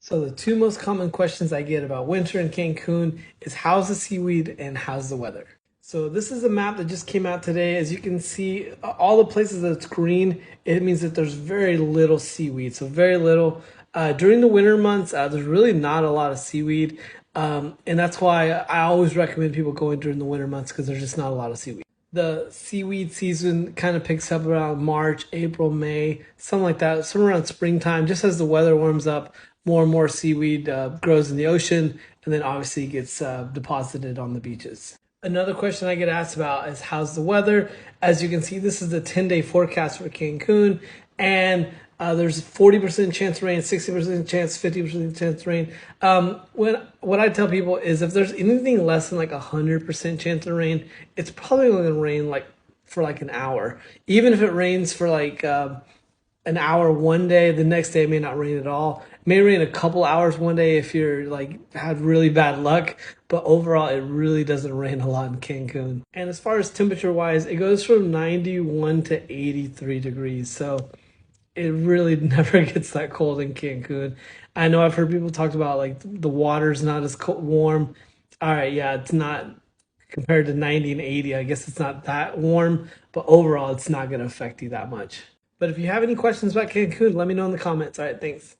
So the two most common questions I get about winter in Cancun is how's the seaweed and how's the weather? So this is a map that just came out today. As you can see, all the places that it's green, it means that there's very little seaweed. So very little. During the winter months, there's really not a lot of seaweed. And that's why I always recommend people going during the winter months because there's just not a lot of seaweed. The seaweed season kind of picks up around March, April, May, something like that, somewhere around springtime, just as the weather warms up, more and more seaweed grows in the ocean and then obviously gets deposited on the beaches. Another question I get asked about is how's the weather? As you can see, this is the 10-day forecast for Cancun, and there's 40% chance of rain, 60% chance, 50% chance of rain. What I tell people is if there's anything less than like 100% chance of rain, it's probably only going to rain like for like an hour. Even if it rains for like an hour one day, the next day it may not rain at all. It may rain a couple hours one day if you're like had really bad luck, but overall it really doesn't rain a lot in Cancun. And as far as temperature wise, it goes from 91 to 83 degrees. So it really never gets that cold in Cancun. I know I've heard people talk about like the water's not as cold, warm. All right, yeah, it's not compared to 90 and 80. I guess it's not that warm, but overall it's not going to affect you that much. But if you have any questions about Cancun, let me know in the comments. All right, thanks.